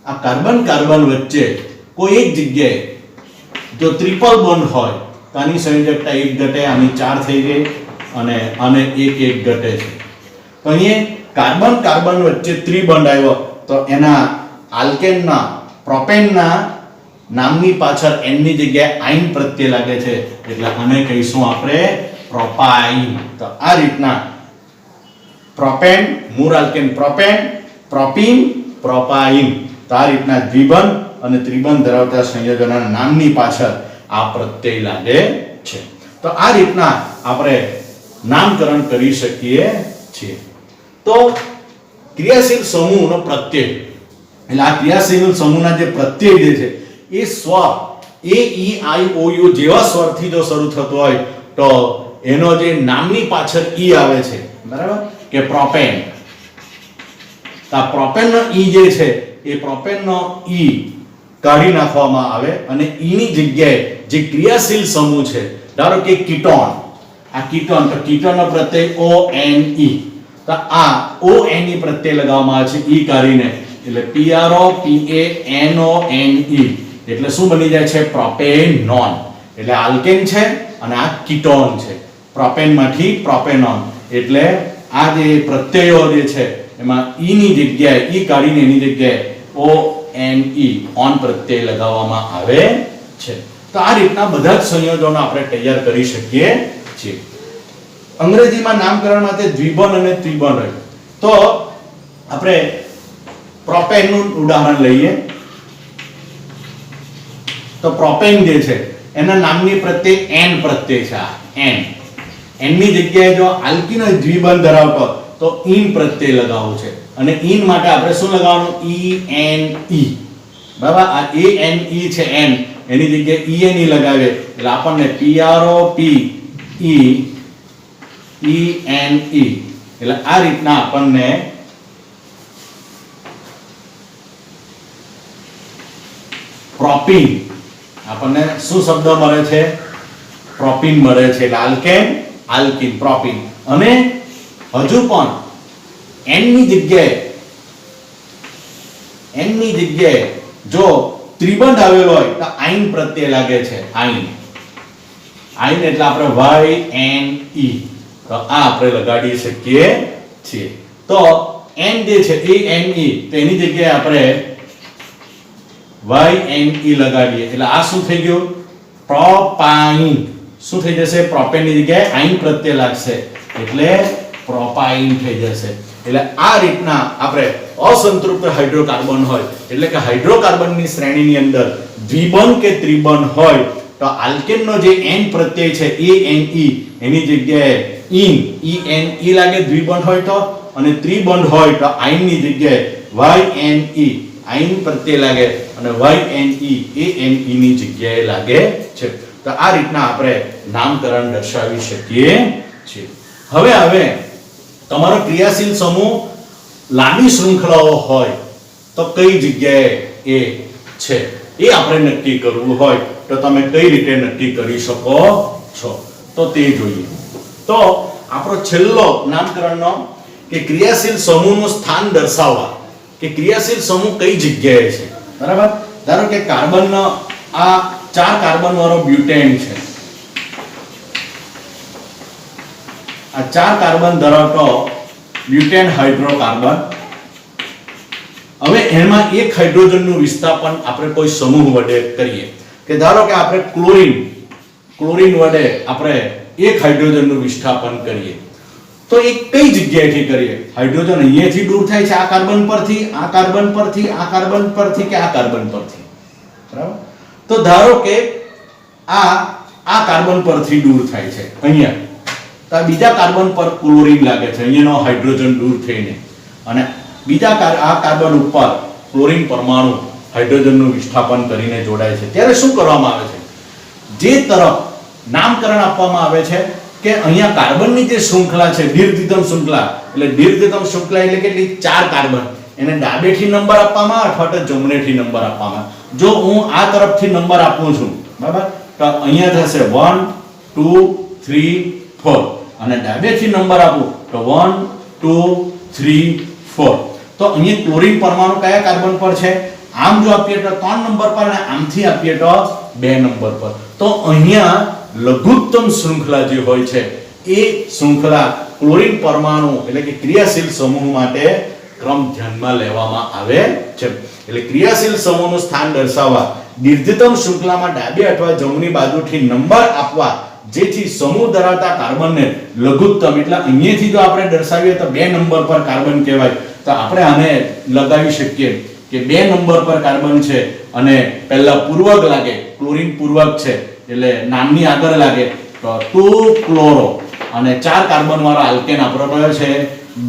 આ કાર્બન કાર્બન વચ્ચે કોઈ એક જગ્યાએ જો ટ્રિપલ બોન્ડ હોય તો આની સંયોજકતા 1 ઘટે આની 4 થઈ ગઈ અને આને 1 ઘટે છે. તો અહીંયા કાર્બન કાર્બન વચ્ચે ત્રિબંધ આવ્યો તો એના આલ્કેનના પ્રોપેનના નામની પાછળ N ની જગ્યાએ આઇન પ્રત્યય લાગે છે એટલે આને કહીશું આપણે પ્રોપાઇન. તો આ રીતના પ્રોપેન મૂળ આલ્કેન પ્રોપેન પ્રોપીન પ્રોપાઇન તો આ રીતના દ્વિબંધ અને ત્રિબંધ ધરાવતા સંયોજનોના નામની પાછળ આ પ્રત્યય લાગે છે. તો આ રીતના આપણે નામકરણ કરી શકીએ છીએ. તો ક્રિયાશીલ સમૂહનો પ્રત્યય એટલે આ ક્રિયાશીલ સમૂહના જે પ્રત્યય જે છે એ સ્વર A E I O U જેવા સ્વરથી જો શરૂ થતો હોય તો એનો જે નામની પાછળ E આવે છે બરાબર કે પ્રોપેન. આ પ્રોપેનનો E જે છે એ પ્રોપેનનો E કાઢી નાખવામાં આવે અને E ની જગ્યાએ જે ક્રિયાશીલ સમૂહ છે ધારો કે કીટોન આ કીટોન તો કીટોનનો પ્રત્યય ONE તો આ ONE પ્રત્યય લગાવવામાં આવે છે E કાઢીને એટલે PROPANONE એટલે શું બની જાય છે પ્રોપેનોન. એટલે આલ્કેન છે અને આ કીટોન છે પ્રોપેનમાંથી પ્રોપેનોન એટલે આ જે પ્રત્યયો જે છે એમાં E ની જગ્યાએ E કાઢીને એની જગ્યાએ ONE ઓન પ્રત્યય લગાવવામાં આવે છે. તો આ રીતના બધા જ સંયોજનો આપણે તૈયાર કરી શકીએ છીએ. અંગ્રેજીમાં નામકરણ માટે દ્વિબંધ અને ત્રિબંધ હોય તો આપણે પ્રોપેનનું ઉદાહરણ લઈએ તો પ્રોપેન જે છે એના નામની પ્રત્યય N પ્રત્યય છે. N ની જગ્યાએ જો આલ્કીન દ્વિબંધ ધરાવતો તો ઇન પ્રત્યય લગાવવું છે અને ઇન માટે આપણે શું લગાવવાનું ENE બરાબર. આ ANE છે N એની જગ્યાએ ENE લગાવીએ એટલે આપણને PROPENE એટલે આ રીતના આપણને પ્રોપીન આપણને શું શબ્દ મળે છે પ્રોપીન મળે છે. એટલે આલ્કેન આલ્કીન પ્રોપીન. અને હજુ પણ N ની જગ્યાએ જો ત્રિબંધ આવેલો હોય તો આઇન પ્રત્યય લાગે છે આઇન એટલે આપણે YNE તો આ આપણે લગાડી શકીએ છીએ. તો N જે છે ANE તો એની જગ્યાએ આપણે YNE લગાડીએ એટલે આ શું થઈ ગયું પ્રોપાઇન. શું થઈ જશે પ્રોપેનની જગ્યાએ આઇન પ્રત્યય લાગશે એટલે પ્રોપાઇન થઈ જશે. એટલે આ રીતના આપણે અસંતૃપ્ત હાઇડ્રોકાર્બન હોય એટલે કે હાઇડ્રોકાર્બનની શ્રેણીની અંદર દ્વિબંધ કે ત્રિબંધ હોય તો આલ્કેનનો જે N પ્રત્યય છે ANE એની જગ્યાએ ઇન ENE લાગે દ્વિબંધ હોય તો અને ત્રિબંધ હોય તો આઇનની જગ્યાએ YNE આઈન પ્રત્યે લાગે અને YNE એ NE ની જગ્યાએ લાગે છે. તો આ રીતના આપણે નામકરણ દર્શાવી શકીએ છીએ. હવે તમારો ક્રિયાશીલ સમૂહ લાંબી શૃંખલાઓ હોય તો કઈ જગ્યાએ એ છે એ આપણે નક્કી કરવું હોય તો તમે કઈ રીતે નક્કી કરી શકો છો તો તે જોઈએ. તો આપણો છેલ્લો નામકરણનો કે ક્રિયાશીલ સમૂહનું સ્થાન દર્શાવવા કે ક્રિયાશીલ સમૂહ કઈ જગ્યાએ છે. બરાબર, ધારો કે કાર્બનનો આ 4 કાર્બન વાળો બ્યુટેન છે. આ 4 કાર્બન ધરાવતો બ્યુટેન હાઇડ્રોકાર્બન. હવે એમાં એક હાઇડ્રોજનનું વિસ્થાપન આપણે કોઈ સમૂહ વડે કરીએ કે ધારો કે આપણે ક્લોરીન વડે આપણે એક હાઇડ્રોજનનું વિસ્થાપન કરીએ તો એ કઈ જગ્યાએથી કરીએ. હાઇડ્રોજન અહીંયાથી દૂર થાય છે આ કાર્બન પરથી, આ કાર્બન પરથી, આ કાર્બન પરથી કે આ કાર્બન પરથી. બરાબર, તો ધારો કે આ કાર્બન પરથી દૂર થાય છે અહીંયા, તો આ બીજા કાર્બન પર ક્લોરીન લાગે છે અહીંયાનો હાઇડ્રોજન દૂર થઈને, અને બીજા આ કાર્બન ઉપર ક્લોરીન પરમાણુ હાઇડ્રોજનનું વિસ્થાપન કરીને જોડાય છે. ત્યારે શું કરવામાં આવે છે? જે તરફ નામકરણ આપવામાં આવે છે કે અહીંયા કાર્બનની જે શૃંખલા છે દીર્ઘિતમ શૃંખલા, એટલે દીર્ઘિતમ શૃંખલા એટલે કેટલી? 4 કાર્બન. એને ડાબેથી નંબર આપવામાં અથવા તો જમણેથી નંબર આપવામાં. જો હું આ તરફથી નંબર આપું છું, બરાબર, તો અહીંયા થશે 1 2 3 4, અને ડાબેથી નંબર આપું તો 1 2 3 4. તો અહીંયા ક્લોરીન પરમાણુ કયા કાર્બન પર છે? આમ જો આપીએ તો 3 નંબર પર અને આમથી આપીએ તો 2 નંબર પર. તો અહીંયા લઘુત્તમ શૃંખલા જે હોય છે એ શૃંખલા ક્લોરીન પરમાણુ એટલે કે ક્રિયાશીલ સમૂહ માટે ક્રમ ધ્યાનમાં લેવામાં આવે છે. એટલે ક્રિયાશીલ સમૂહનું સ્થાન દર્શાવવા દીર્ઘતમ શૃંખલામાં ડાબી અથવા જમણી બાજુથી નંબર આપવા જેથી સમૂહ ધરાવતા કાર્બનને લઘુત્તમ એટલે અહીંયાથી જો આપણે દર્શાવીએ તો 2 નંબર પર કાર્બન કહેવાય. તો આપણે આને લગાવી શકીએ કે 2 નંબર પર કાર્બન છે અને પહેલા પૂર્વક લાગે, ક્લોરીન પૂર્વક છે એટલે નામની આગળ લાગે તો 2 ક્લોરો, અને 4 કાર્બન વાળો આલ્કેન આપણો કયો છે?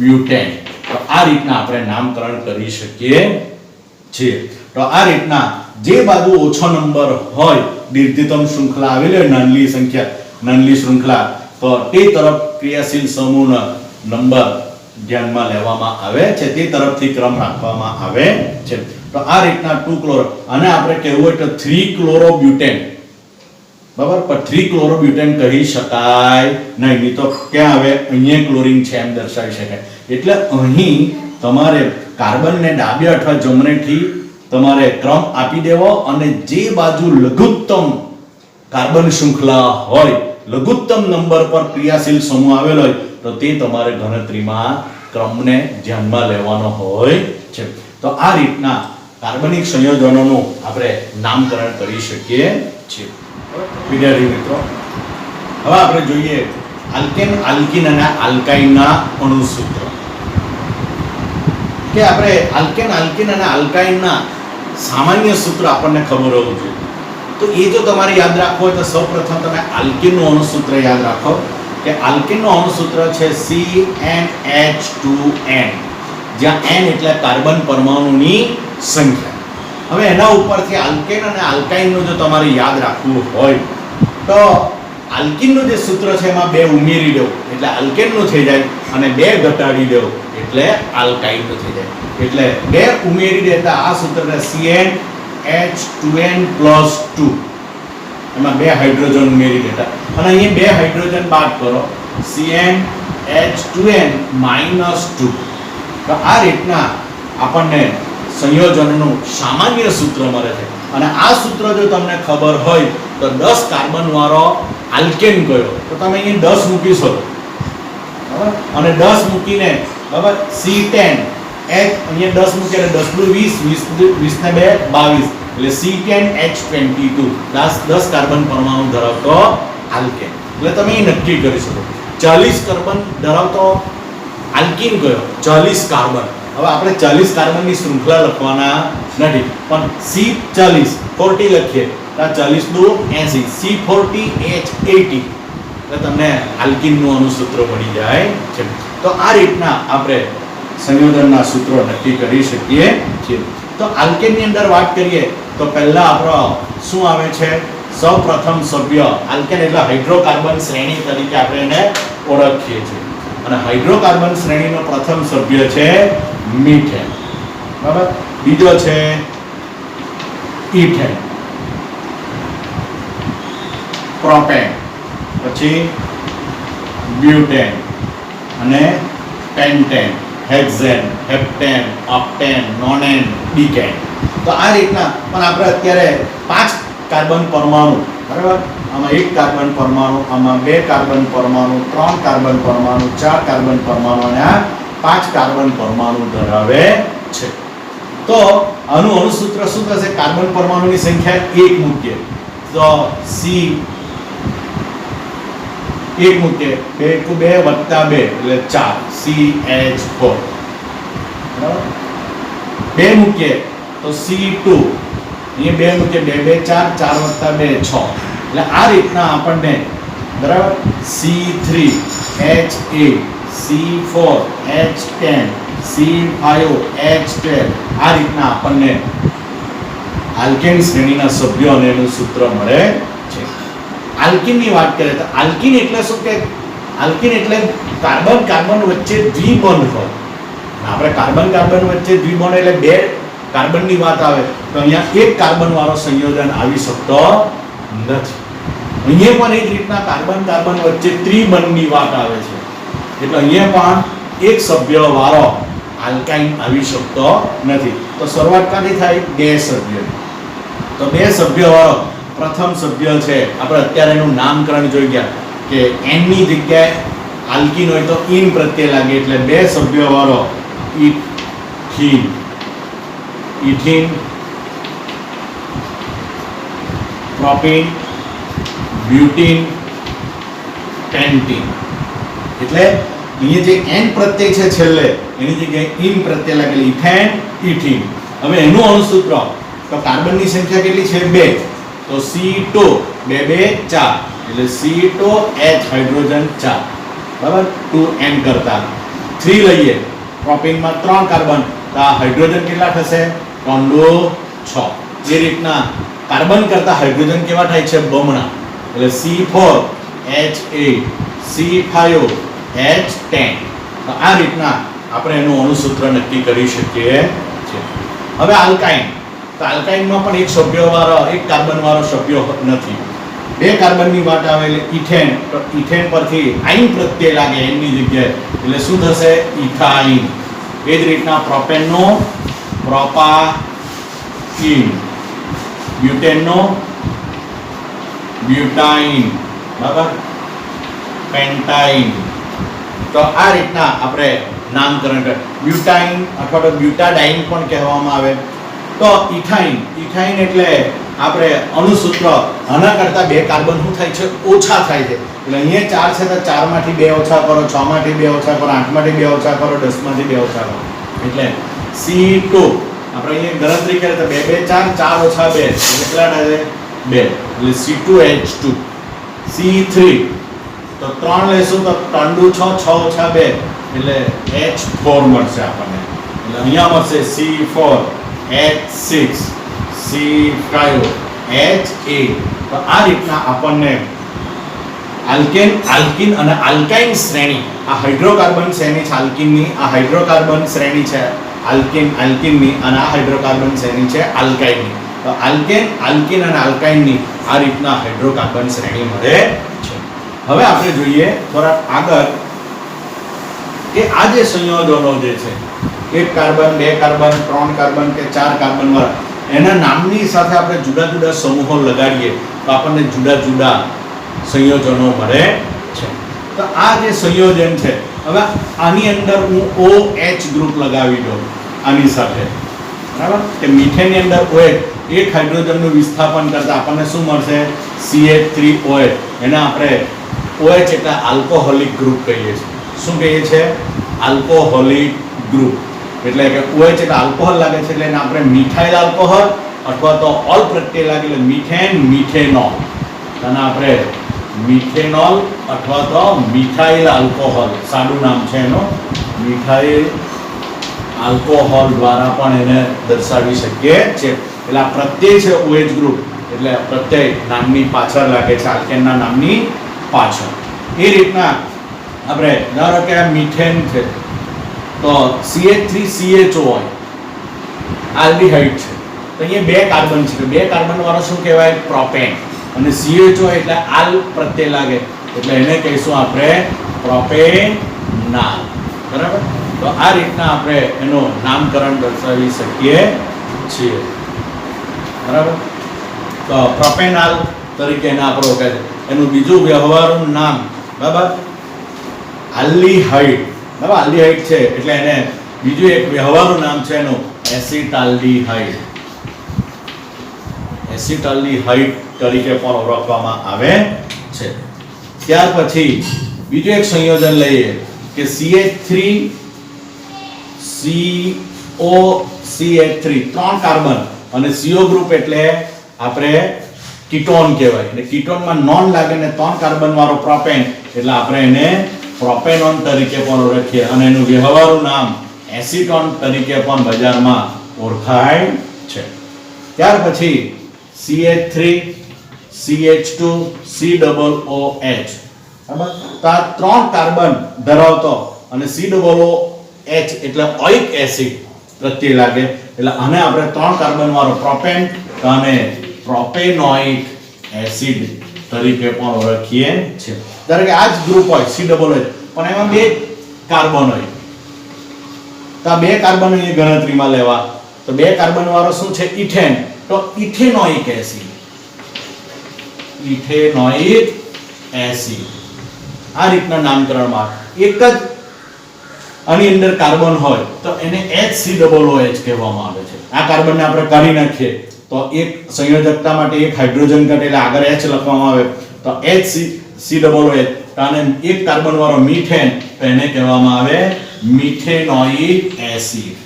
બ્યુટેન. તો આ રીતના આપણે નામકરણ કરી શકીએ છીએ. તો આ રીતના જે બાજુ ઓછો નંબર હોય દીર્ઘિતમ શૃંખલા આવેલી હોય નાનલી શૃંખલા, તો તે તરફ ક્રિયાશીલ સમૂહનો નંબર ધ્યાનમાં લેવામાં આવે છે, તે તરફથી ક્રમ રાખવામાં આવે છે. તો આ રીતના 2 ક્લોરો, અને આપણે કહેવું હોય તો 3 ક્લોરોબ્યુટેન. બરાબર, પણ 3 ક્લોરોબ્યુટેન કહી શકાય નહીં. તો ક્યાં આવે? અહીંયા ક્લોરીન છે એમ દર્શાવી શકાય. એટલે અહીં તમારે કાર્બનને ડાબે અથવા જમણેથી તમારે ક્રમ આપી દેવો, અને જે બાજુ લઘુત્તમ કાર્બન શૃંખલા હોય, લઘુત્તમ નંબર પર ક્રિયાશીલ સમૂહ આવેલો હોય, તો તે તમારે ગણતરીમાં ક્રમને ધ્યાનમાં લેવાનો હોય છે. તો આ રીતના કાર્બનિક સંયોજનોનું આપણે નામકરણ કરી શકીએ છીએ. વિદ્યાર્થી મિત્રો, હવે આપણે જોઈએ આલ્કેન, આલ્કીન અને આલ્કાઇનના અણુસૂત્રો. કે આપણે આલ્કેન, આલ્કીન અને આલ્કાઇનના સામાન્ય સૂત્ર આપણને ખબર હોવું જોઈએ. તો એ જો તમારે યાદ રાખવું હોય તો સૌપ્રથમ તમે આલ્કીનનું અણુસૂત્ર યાદ રાખો કે આલ્કીનનું અણુસૂત્ર છે CnH2n, જ્યાં n એટલે કાર્બન પરમાણુની સંખ્યા. હવે એના ઉપરથી આલ્કેન અને આલ્કાઇનનું જો તમારે યાદ રાખવું હોય તો આલ્કીનનું જે સૂત્ર છે એમાં 2 ઉમેરી દેવું એટલે આલ્કેનનું થઈ જાય, અને 2 ઘટાડી દેવું એટલે આલ્કાઇનનું થઈ જાય. એટલે 2 ઉમેરી દેતા આ સૂત્રને CnH2n + 2, એમાં 2 હાઇડ્રોજન ઉમેરી દેતા, અને અહીં 2 હાઇડ્રોજન બાદ કરો CnH2n - 2. તો આ રીતના આપણને સંયોજનનું સામાન્ય સૂત્ર મળે છે. અને આ સૂત્ર જો તમને ખબર હોય તો 10 કાર્બન વાળો આલ્કેન કયો તો તમે અહીં 10 મૂકી શકો, બરાબર, અને 10 મૂકીને બરાબર C10 અહીંયા 10 મૂકે એટલે 10 × 20 20 ને 2 22 એટલે C10H22 10 કાર્બન પરમાણુ ધરાવતો આલ્કેન. એટલે તમે એ નક્કી કરી શકો. 40 કાર્બન ધરાવતો આલ્કીન કયો? 40 કાર્બન. હવે આપણે 40 કાર્બનની શૃંખલા લખવાના નથી, પણ C40 40 લખીએ તો 40 × 80 C40H80 એટલે તમને આલ્કીનનું અણુસૂત્ર મળી જાય છે. તો આ રીતના આપણે સંયોજનના સૂત્રો નક્કી કરી શકીએ છીએ. તો આલ્કેનની અંદર વાત કરીએ તો પહેલા આપણો શું આવે છે? સૌપ્રથમ સભ્ય આલ્કેન એટલે હાઇડ્રોકાર્બન શ્રેણી તરીકે આપણે એને ઓળખીએ છીએ અને હાઇડ્રોકાર્બન શ્રેણીનો પ્રથમ સભ્ય છે મીથેન. બરાબર. બીજો છે ઇથેન, પ્રોપેન, પછી બ્યુટેન અને પેન્ટેન, હેક્ઝેન, હેપ્ટેન, ઓક્ટેન, નોનેન, ડીકેન. તો આ રીતના પણ આપણે અત્યારે 5 કાર્બન પરમાણુ, બરાબર, આમાં 1 કાર્બન પરમાણુ, આમાં 2 કાર્બન પરમાણુ, 3 કાર્બન પરમાણુ, 4 કાર્બન પરમાણુ અને આ 5 કાર્બન પરમાણુ ધરાવે છે. તો આનું અણુસૂત્ર શું થશે? કાર્બન પરમાણુની સંખ્યા 1 મૂકીએ તો C 1 મૂકીએ 2 + 2 + 2 એટલે 4 CH4. બરાબર. 2 મૂકીએ તો C2, અહીંયા 2 મૂકીએ 2 = 4, 4 + 2 = 6. એટલે આ રીતના આપણને, બરાબર, C3H8, C4H10, C5H12 આ રીતના આપણને આલ્કેન શ્રેણીના સભ્યો અને એનું સૂત્ર મળે છે. આલ્કીનની વાત કરીએ તો આલ્કીન એટલે શું કે આલ્કીન એટલે કાર્બન કાર્બન વચ્ચે દ્વિબંધ હોય. આપણે કાર્બન કાર્બન વચ્ચે દ્વિબંધ એટલે 2 કાર્બનની વાત આવે તો અહીંયા 1 કાર્બન વાળો સંયોજન આવી શકતો નથી. અહીંયા પણ એ જ રીતના કાર્બન કાર્બન વચ્ચે ત્રિબંધની વાત આવે છે એટલે અહીંયા પણ 1 સભ્ય વાળો આલ્કાઇન આવી શકતો નથી. તો શરૂઆત ક્યાંથી થાય? 2 સભ્ય. તો 2 સભ્ય વાળો પ્રથમ સભ્ય છે, આપણે અત્યારે એનું નામકરણ જોઈ ગયા કે N ની જગ્યાએ આલ્કીન હોય તો ઇન પ્રત્યય લાગે એટલે 2 સભ્ય વાળો ઇથીન, ઇથીન, પ્રોપીન, બ્યુટીન, પેન્ટીન. એટલે અહીંયા જે N પ્રત્યય છે છેલ્લે એની જગ્યાએ ઇન પ્રત્યય લાગેલ ઇથેન, ઇથીન. હવે એનું અણુસૂત્ર તો કાર્બનની સંખ્યા કેટલી છે? 2. તો C2 2 = 4 એટલે C2H હાઇડ્રોજન 4. બરાબર. 2N કરતા 3 લઈએ પ્રોપીનમાં 3 કાર્બન તો આ હાઇડ્રોજન કેટલા થશે? 3 × 6. એ રીતના કાર્બન કરતા હાઇડ્રોજન કેવા થાય છે? બમણા. એટલે C4H8, C5H10. તો આ રીતના આપણે એનું અણુસૂત્ર નક્કી કરી શકીએ છીએ. હવે આલ્કાઇન, તો આલ્કાઇનમાં પણ 1 સભ્ય વાળો 1 કાર્બન વાળો સભ્ય નથી. 2 કાર્બનની વાત આવે એટલે ઇથેન. તો ઇથેન પરથી આઇન પ્રત્યય લાગે N ની જગ્યાએ એટલે શું થશે? ઇથાઇન. એ જ રીતના પ્રોપેનનો પ્રોપાઇન, બ્યુટેનનો બ્યુટાઇન, બરાબર, પેન્ટાઇન. તો આ રીતના આપણે નામકરણ કરીએ. બ્યુટાઇન અથવા તો બ્યુટાડાઇન પણ કહેવામાં આવે. તો ઇથાઇન, ઇથાઇન એટલે આપણે અણુસૂત્ર આના કરતા 2 કાર્બન શું થાય છે? ઓછા થાય છે. એટલે અહીંયા 4 છે તો 4 માંથી 2 ઓછા કરો, 6 માંથી 2 ઓછા કરો, 8 માંથી 2 ઓછા કરો, 10 માંથી 2 ઓછા કરો. એટલે C2 આપણે અહીંયા ગણતરી કરીએ તો 2 = 4, 4 - 2 કેટલા થાય? 2. એટલે C2H2. C3 તો 3 લેશું તો 3 × 6, 6 - 2 એટલે H4 મળશે આપણને. એટલે અહીંયા મળશે C4H6, C5H8. તો આ રીતના આપણને આલ્કેન, આલ્કીન અને આલ્કાઇન શ્રેણી, આ હાઇડ્રોકાર્બન શ્રેણી છે આલ્કીનની, આ હાઇડ્રોકાર્બન શ્રેણી છે આલ્કીન, આલ્કીનની અને આ હાઇડ્રોકાર્બન શ્રેણી છે આલ્કાઇનની. તો આલ્કેન, આલ્કીન અને આલ્કાઇનની આ રીતના હાઇડ્રોકાર્બન શ્રેણી મળે છે. હવે આપણે જોઈએ થોડા આગળ કે આ જે સંયોજનો જે છે 1 કાર્બન, 2 કાર્બન, 3 કાર્બન કે 4 કાર્બન વાળા એના નામની સાથે આપણે જુદા જુદા સમૂહો લગાડીએ તો આપણને જુદા જુદા સંયોજનો મળે છે. તો આ જે સંયોજન છે, હવે આની અંદર હું OH ગ્રુપ લગાવી દઉં આની સાથે, બરાબર, કે મીથેનની અંદર OH એક હાઇડ્રોજનનું વિસ્થાપન કરતા આપણને શું મળશે? CH3OH. એને આપણે OH એટલે આલ્કોહોલિક ગ્રુપ કહીએ છીએ. શું કહીએ છીએ? Alcoholic group. એટલે કે OH એટલે આલ્કોહોલ લાગે છે એટલે એને આપણે મિથાઇલ આલ્કોહોલ અથવા તો ઓલ પ્રત્યય લાગે એટલે મિથેન, મિથેનોલ. અને આપણે મિથેનોલ અથવા તો મિથાઇલ આલ્કોહોલ, સાદું નામ છે એનો મિથાઇલ આલ્કોહોલ દ્વારા પણ એને દર્શાવી શકીએ છીએ. એટલે આ પ્રત્યય છે OH ગ્રુપ, એટલે પ્રત્યય નામની પાછળ લાગે છે, આલ્કેનના નામની પાછળ. એ રીતના આપણે ધારો કે આ મીથેન છે તો CH3CHO હોય, આલ્ડીહાઇડ છે તો અહીંયા બે કાર્બન છે, બે કાર્બન વાળો શું કહેવાય? પ્રોપેન. અને CHO એટલે આલ પ્રત્યય લાગે એટલે એને કહીશું આપણે પ્રોપેનાલ. બરાબર? તો આ રીતના આપણે એનું નામકરણ દર્શાવી શકીએ છીએ. બરાબર? તો પ્રોપેનાલ તરીકે એને આપણો કહે છે. એનું બીજું વ્યવહારનું નામ, બરાબર, આલ્ડીહાઇડ. બરાબર? આલ્ડીહાઇડ છે એટલે એને બીજું એક વ્યવહારનું નામ છે એનું એસિટાલ્ડીહાઇડ. એસિટાલ્ડીહાઇડ તરીકે પણ ઓળખવામાં આવે છે. ત્યાર પછી બીજું એક સંયોજન લઈએ કે CH3COCH3, ત્રણ કાર્બન અને CO ગ્રુપ એટલે આપણે કીટોન કહેવાય. એટલે કીટોનમાં નોન લાગે ને ત્રણ કાર્બન વાળો પ્રોપેન એટલે આપણે એને પ્રોપેનોન તરીકે પણ ઓળખીએ અને એનું વ્યવહારનું નામ એસિટોન તરીકે પણ બજારમાં ઓળખાય છે. ત્યાર પછી CH3 CH2 COOH. બરાબર? તો આ ત્રણ કાર્બન ધરાવતો અને COOH એટલે ઓઇક એસિડ પ્રત્યય લાગે એટલે આને આપણે ત્રણ કાર્બન વાળો પ્રોપેન અને પ્રોપેનોઇક એસિડ તરીકે પણ ઓળખીએ છીએ. ધારો કે આ જ ગ્રુપ હોય COOH પણ એમાં બે કાર્બન હોય તો આ બે કાર્બન ની ગણતરીમાં લેવા તો બે કાર્બન વાળો શું છે? ઇથેન. તો ઇથેનોઇક એસિડ, ઇથેનોઇક એસિડ. આ રીતના નામકરણમાં એક જ આની અંદર કાર્બન હોય તો એને HCOOH કહેવામાં આવે છે. આ કાર્બનને આપણે કાઢી નાખીએ તો એક સંયોજકતા માટે એક હાઇડ્રોજન ઘટે એટલે આગળ H લખવામાં આવે તો HCOOH. અને એક કાર્બન વાળો મીથેન તો એને કહેવામાં આવે મિથેનોઇક એસિડ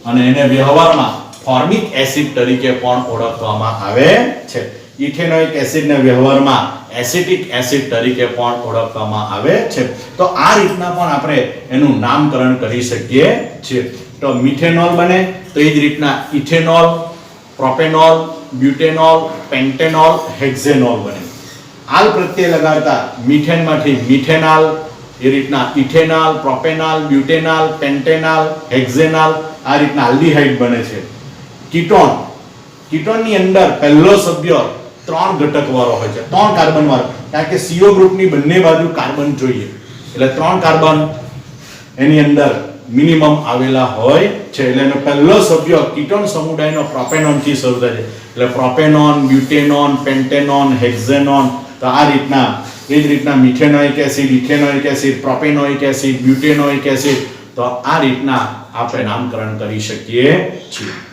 અને એને વ્યવહારમાં ફોર્મિક એસિડ તરીકે પણ ઓળખવામાં આવે છે. ઇથેનોઇક એસિડને વ્યવહારમાં એસિટિક એસિડ તરીકે પણ ઓળખવામાં આવે છે. તો આ રીતના પણ આપણે એનું નામકરણ કરી શકીએ છીએ. તો મિથેનોલ બને તો એ જ રીતના ઇથેનોલ, પ્રોપેનોલ, બ્યુટેનોલ, પેન્ટેનોલ, હેક્ઝેનોલ બને. આલ પ્રત્યય લગાડતા મિથેનમાંથી મિથેનાલ, એ રીતના ઇથેનાલ, પ્રોપેનાલ, બ્યુટેનાલ, પેન્ટેનાલ, હેક્ઝેનાલ, આ રીતના આલ્ડીહાઇડ બને છે. કીટોન, કીટોનની અંદર પહેલો સભ્ય ત્રણ ઘટક વાળો હોય છે, ત્રણ કાર્બન વાળો, કારણ કે CO ગ્રુપની બંને બાજુ કાર્બન જોઈએ એટલે ત્રણ કાર્બન એની અંદર મિનિમમ આવેલા હોય છે. એટલે એનો પહેલો સભ્ય કીટોન સમુદાયનો પ્રોપેનોન થી શરૂ થાય છે એટલે પ્રોપેનોન, બ્યુટેનોન, પેન્ટેનોન, હેક્ઝેનોન. તો આ રીતના એ જ રીતના methanoic acid, ethanoic acid, propanoic acid, બ્યુટેનોઇક acid. તો આ રીતના આપણે નામકરણ કરી શકીએ છીએ.